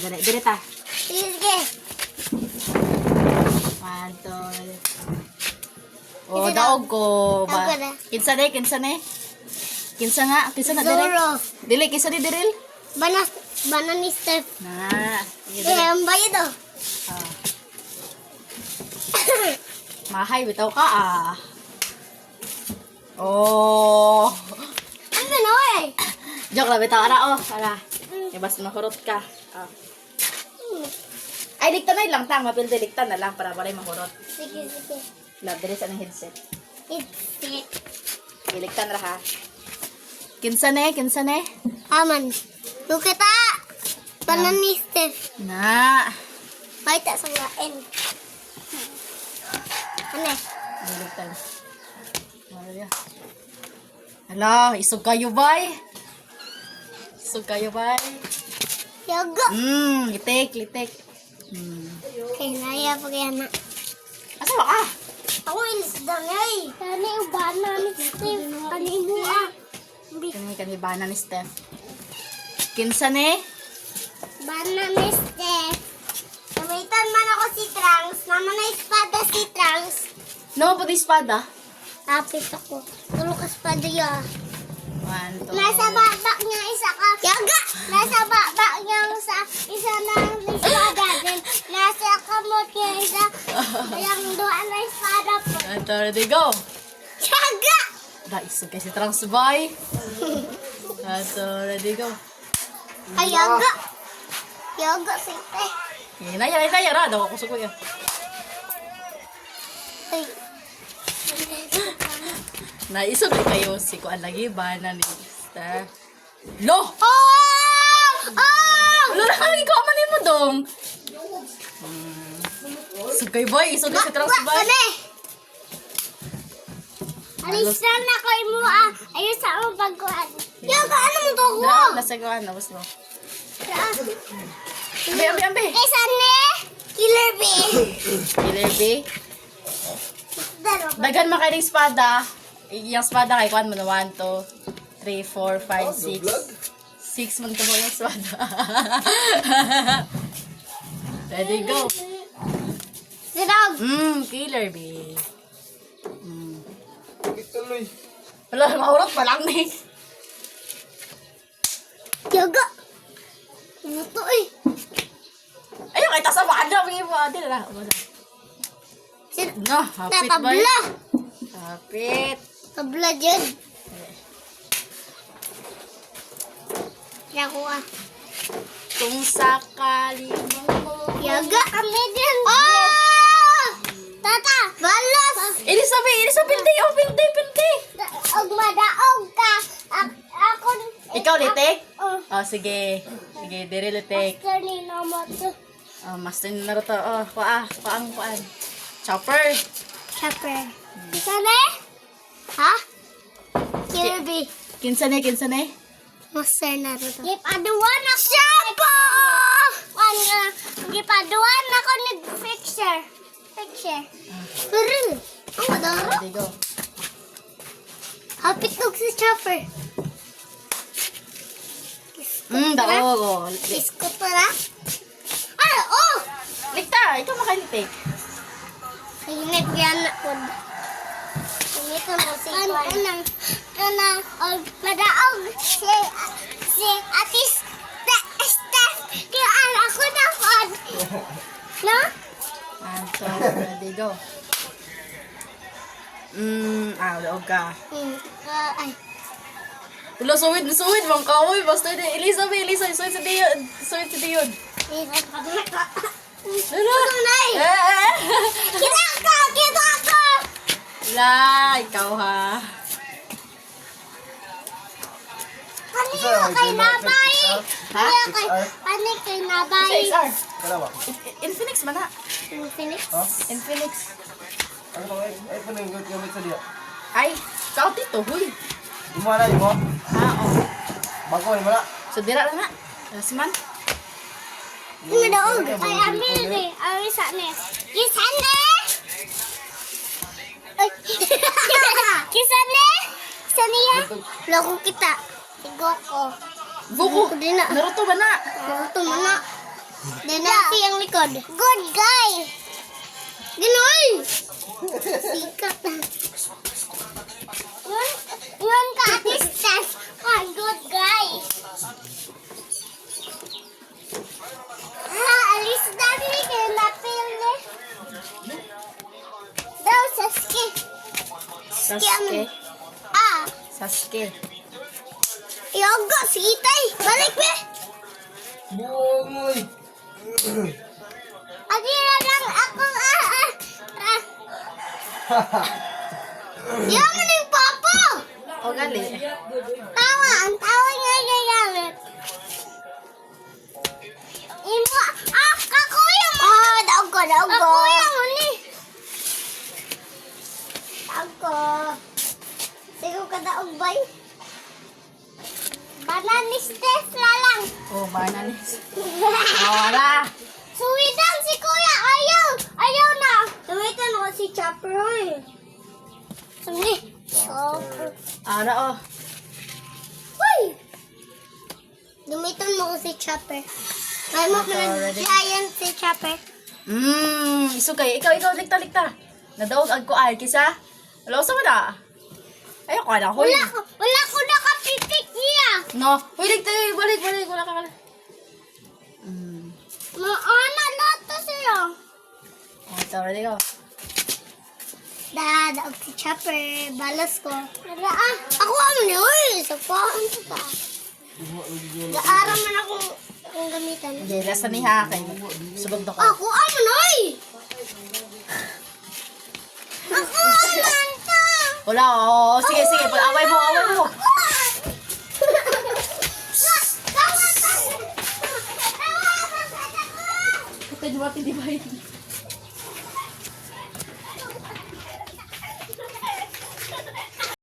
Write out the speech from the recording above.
Dali, dali ta. Sige. 1, 2. Oh, daog ko ba? Daog ko na. Kinsa na? Kinsa na dire. Zoro. Dili, kinsa ni diril? Bana ni Steph. Na. Ang bayad oh. Ah. Mahay, bitaw ka ah. Oh. Ano na eh? Joke lang, bitaw. Ara, oh. Ara. Basta mahurot ka. Ah. Ay, ligtan na lang tang. Mapilde, ligtan na lang para walay mahurot. Sige. Love, dili sa ng headset. It's Iligtan ra ha. Kinsa ne? Aman. Lukita. Bana ni Steph. Na. Baita sa lain. Ano? Iligtan. Hala, isog kayo bay. Yoga. Litek. Kaya naya pa kaya na. Asa ba ka? Ako ilis dang ay. Kani ubana ni Steph. Kani mo ah. Kani bana ni Steph. Kinsa ne? Bana ni Steph. Namitan man ako si Trunks. Nama na espada si Trunks. No, pati espada. Tapos ako. Tulog ka espada ya. 1, 2. Nasa baba niya isa ka. Yaga! Nasa baba niya isa na espada din. Nasa kamot niya isa. Yung doon na espada po. And ready, go. Yaga! Da, isog kasi trunks bay. And ready, go. Ay, yaga! Yaga, sinte. Inaya ra. Daw ako suko yan. Ay. Naisog na kayo si Kuan lagi bana ni Steph. Lo! Lo na kami ko man mo dong. Sugay boy, isog na si trunks bay. Alisan na ko mo ah. Ayun sa mo pagkuhan. Yaga, ano mo to ko? Nasa Kuan na bus mo. Ambe. Isa ni Killer Bee. Ilebe. Dagan man kay espada. Yung espada kay Kuan mo na 1, 2, 3, 4, 5, 6. 6 man to mo yung espada. Ready, go. Sirag. Killer bee. Wala, mahurot pa lang ni. Yaga. Ito eh. Ayun, kay tasa ba? Ano, may iba. Dila na. No, hapit ba? Natabla. Hapit. Tabla dyan. Yaku ah. Kung sakali mo. Yaga. Kami din. Oh! Tata, balas. Elizabeth, pildi. Og madaog ka. Ako. Ikaw, litek? Oh. Oh, sige. Sige, diri litek. Master ni Nomoto. Oh, master ni Naruto. Oh, kuan. Chopper. Chopper. Sana? Ha? Kirby. Kinsa ne? Master Naruto. Gipaduan ako. Shapo! Gipaduan ako nag-picture. Pero, ang madara. Ready, go. Hapit nung si Chopper. Daog. Isko para. Ay, oh! Likta, ikaw makalitik. Hinip yan ako. Hinip mo si Kwan. Madaog si Atis Steph. Kaya ako na Kwan. No? And so, ready, go. Daog ka. Ay. Wala, suwid, bang kawoy. Basta yun, Elizabeth, suwid sa diyon. Tunay! Kita ka! Wala, ikaw ha. Kanino kay Nabay? Ha? Kanino kay Nabay? SR. Kalawa. Infinix man na. Phoenix? Infinix. Ano ba? Ay, paano yung gamit sa diya? Ay, kao dito, huy. Di mo na, di mo? Oo. Bago, di mo na. So, dira lang na. Lasman. Madaog. Ay, ambil ni. Ay, sa ni. Kisan ni! Ay. Kisan ni! Kisan niya? Loko kita. Sigo ko. Buko. Ako din na. Naruto ba na? Naruto mo na. Dinasi ang likod. Good guy. Ginoy. Sikat na. Yun ka, distance. Good guy. Alis na rin kayo napili. Daw, Sasuke. Sasuke. Sasuke. Yoga, sitay. Balik, be. Bungoy. Adira lang akong Yaman yung papa. O, gali. Tawa, ang tawa niya gagamit. Imo, kakuya mo. Daog ko. Kakuya mo ni. Daog ko. Sigo ka daog bay. Bananis Tesla lang. O, bananis. O, ala. Suwitan si kuya, ayaw na. Suwitan ko si Chopper. Sumi. Chopper. Ara, o. Uy! Dumiton mo ko si Chopper. May mo pa giant si Chopper. Isugay. Ikaw, likta. Nadaog ag ko ay kisa. Wala ko sa wala. Ayoko na, hoy. Wala ko nakapitik niya. No, hoy, likta, balik. Wala ka. Maana lahat to siya. O, tawag ikaw. Daog si Chopper. Balas ko. Ako ano niya. Uy, sapaan ko ta. Gaaram man akong gamitan. Okay, last na ni ha. Kay subog na ko. Ako ano na Ako ano to. Wala, o. Sige. Away mo. Ito, di ba?